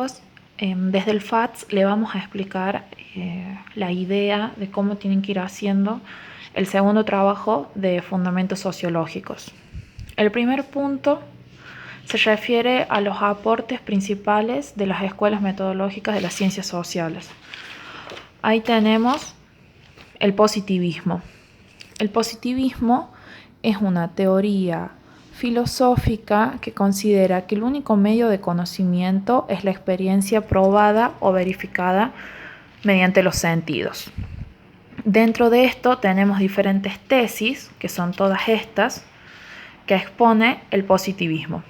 chicos, desde el FATS le vamos a explicar la idea de cómo tienen que ir haciendo el segundo trabajo de fundamentos sociológicos. El primer punto se refiere a los aportes principales de las escuelas metodológicas de las ciencias sociales. Ahí tenemos el positivismo. El positivismo es una teoría filosófica que considera que el único medio de conocimiento es la experiencia probada o verificada mediante los sentidos. Dentro de esto tenemos diferentes tesis, que son todas estas, que expone el positivismo.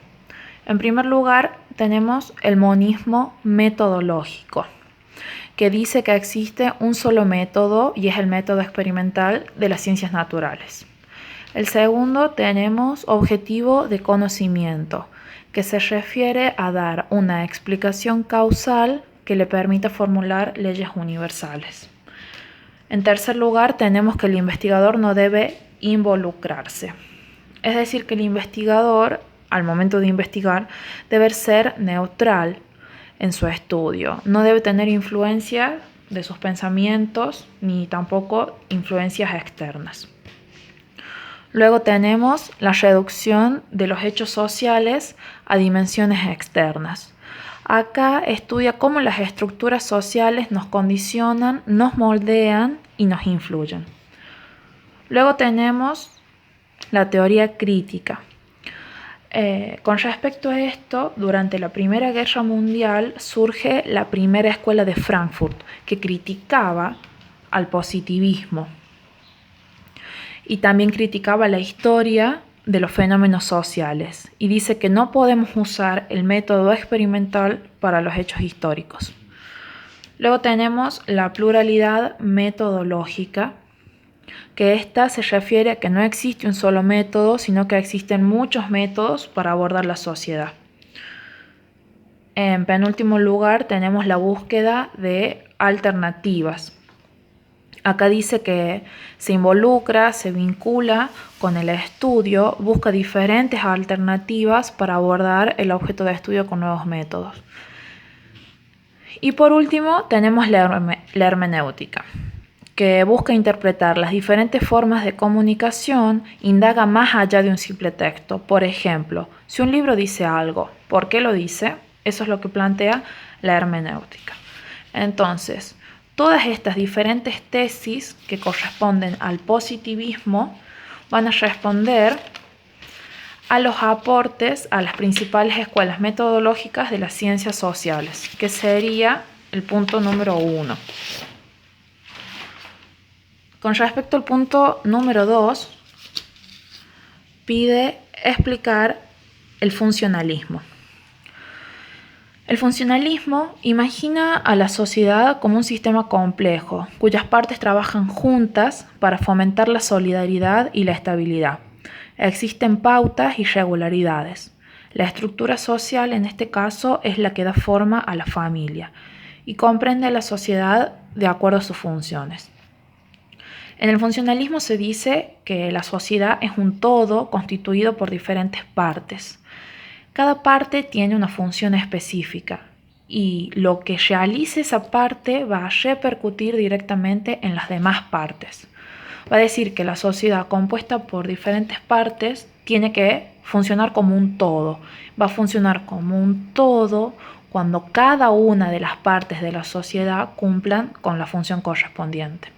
En primer lugar, tenemos el monismo metodológico, que dice que existe un solo método y es el método experimental de las ciencias naturales. El segundo tenemos objetivo de conocimiento, que se refiere a dar una explicación causal que le permita formular leyes universales. En tercer lugar tenemos que el investigador no debe involucrarse. Es decir, que el investigador, al momento de investigar, debe ser neutral en su estudio. No debe tener influencia de sus pensamientos ni tampoco influencias externas. Luego tenemos la reducción de los hechos sociales a dimensiones externas. Acá estudia cómo las estructuras sociales nos condicionan, nos moldean y nos influyen. Luego tenemos la teoría crítica. Con respecto a esto, durante la Primera Guerra Mundial surge la primera escuela de Frankfurt, que criticaba al positivismo y también criticaba la historia de los fenómenos sociales y dice que no podemos usar el método experimental para los hechos históricos. Luego tenemos la pluralidad metodológica, que esta se refiere a que no existe un solo método, sino que existen muchos métodos para abordar la sociedad. En penúltimo lugar tenemos la búsqueda de alternativas. Acá dice que se involucra, se vincula con el estudio, busca diferentes alternativas para abordar el objeto de estudio con nuevos métodos. Y por último tenemos la hermenéutica, que busca interpretar las diferentes formas de comunicación, indaga más allá de un simple texto. Por ejemplo, si un libro dice algo, ¿por qué lo dice? Eso es lo que plantea la hermenéutica. Entonces, todas estas diferentes tesis que corresponden al positivismo van a responder a los aportes a las principales escuelas metodológicas de las ciencias sociales, que sería el punto número 1. Con respecto al punto número 2, pide explicar el funcionalismo. El funcionalismo imagina a la sociedad como un sistema complejo, cuyas partes trabajan juntas para fomentar la solidaridad y la estabilidad. Existen pautas y regularidades. La estructura social en este caso es la que da forma a la familia y comprende a la sociedad de acuerdo a sus funciones. En el funcionalismo se dice que la sociedad es un todo constituido por diferentes partes. Cada parte tiene una función específica y lo que realice esa parte va a repercutir directamente en las demás partes. Va a decir que la sociedad compuesta por diferentes partes tiene que funcionar como un todo. Va a funcionar como un todo cuando cada una de las partes de la sociedad cumplan con la función correspondiente.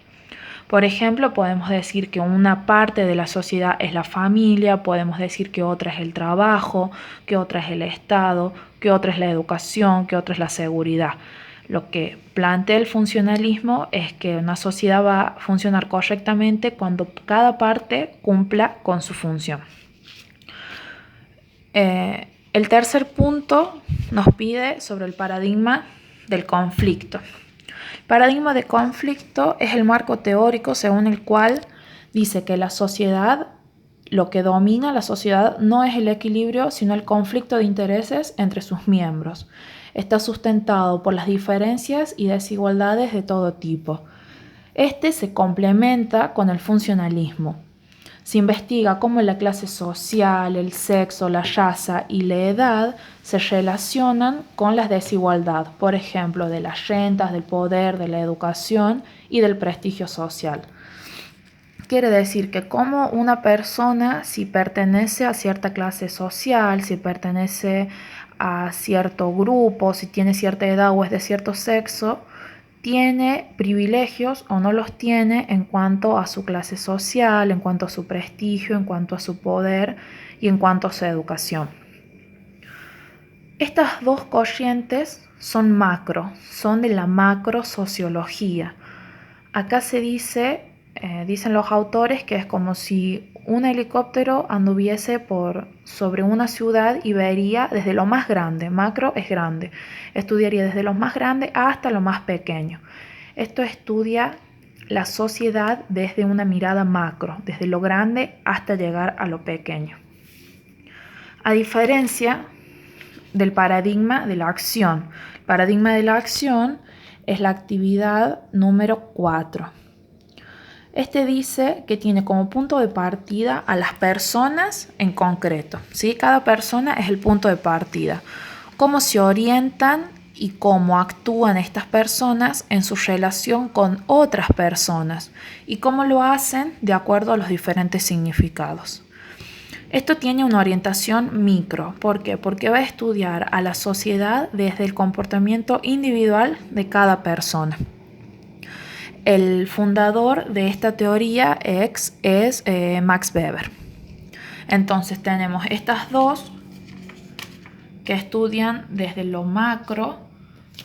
Por ejemplo, podemos decir que una parte de la sociedad es la familia, podemos decir que otra es el trabajo, que otra es el Estado, que otra es la educación, que otra es la seguridad. Lo que plantea el funcionalismo es que una sociedad va a funcionar correctamente cuando cada parte cumpla con su función. El tercer punto nos pide sobre el paradigma del conflicto. El paradigma de conflicto es el marco teórico según el cual dice que la sociedad, lo que domina a la sociedad no es el equilibrio, sino el conflicto de intereses entre sus miembros. Está sustentado por las diferencias y desigualdades de todo tipo. Este se complementa con el funcionalismo. Se investiga cómo la clase social, el sexo, la raza y la edad se relacionan con la desigualdad, por ejemplo, de las rentas, del poder, de la educación y del prestigio social. Quiere decir que como una persona, si pertenece a cierta clase social, si pertenece a cierto grupo, si tiene cierta edad o es de cierto sexo, tiene privilegios o no los tiene en cuanto a su clase social, en cuanto a su prestigio, en cuanto a su poder y en cuanto a su educación. Estas dos corrientes son macro, son de la macrosociología. Acá se dice, dicen los autores, que es como si un helicóptero anduviese sobre una ciudad y vería desde lo más grande, macro es grande, estudiaría desde lo más grande hasta lo más pequeño. Esto estudia la sociedad desde una mirada macro, desde lo grande hasta llegar a lo pequeño. A diferencia del paradigma de la acción. El paradigma de la acción es la actividad número 4. Este dice que tiene como punto de partida a las personas en concreto, ¿sí? Cada persona es el punto de partida. Cómo se orientan y cómo actúan estas personas en su relación con otras personas y cómo lo hacen de acuerdo a los diferentes significados. Esto tiene una orientación micro. ¿Por qué? Porque va a estudiar a la sociedad desde el comportamiento individual de cada persona. El fundador de esta teoría es Max Weber. Entonces tenemos estas dos que estudian desde lo macro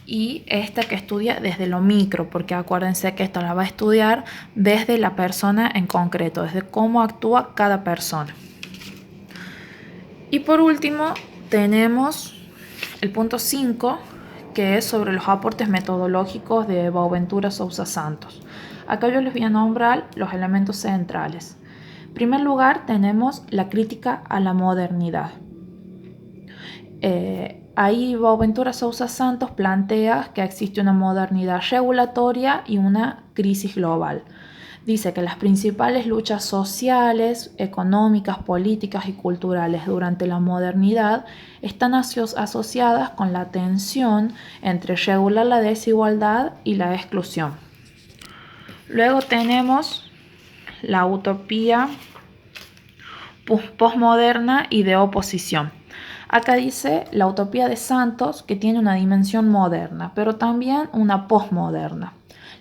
y esta que estudia desde lo micro, porque acuérdense que esta la va a estudiar desde la persona en concreto, desde cómo actúa cada persona. Y por último tenemos el punto 5, que es sobre los aportes metodológicos de Boaventura Sousa Santos. Acá yo les voy a nombrar los elementos centrales. En primer lugar tenemos la crítica a la modernidad. Ahí Boaventura Sousa Santos plantea que existe una modernidad regulatoria y una crisis global. Dice que las principales luchas sociales, económicas, políticas y culturales durante la modernidad están asociadas con la tensión entre regular la desigualdad y la exclusión. Luego tenemos la utopía posmoderna y de oposición. Acá dice la utopía de Santos, que tiene una dimensión moderna, pero también una posmoderna.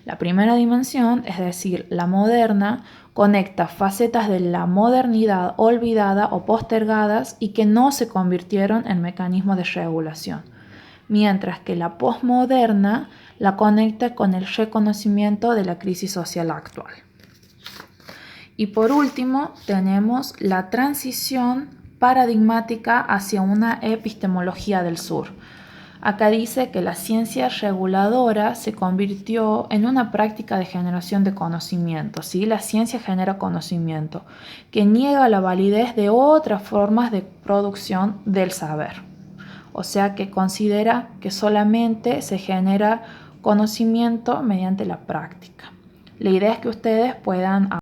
La primera dimensión, es decir, la moderna, conecta facetas de la modernidad olvidada o postergadas y que no se convirtieron en mecanismos de regulación, mientras que la posmoderna la conecta con el reconocimiento de la crisis social actual. Y por último, tenemos la transición paradigmática hacia una epistemología del sur. Acá dice que la ciencia reguladora se convirtió en una práctica de generación de conocimiento, ¿sí? La ciencia genera conocimiento, que niega la validez de otras formas de producción del saber. O sea que considera que solamente se genera conocimiento mediante la práctica. La idea es que ustedes puedan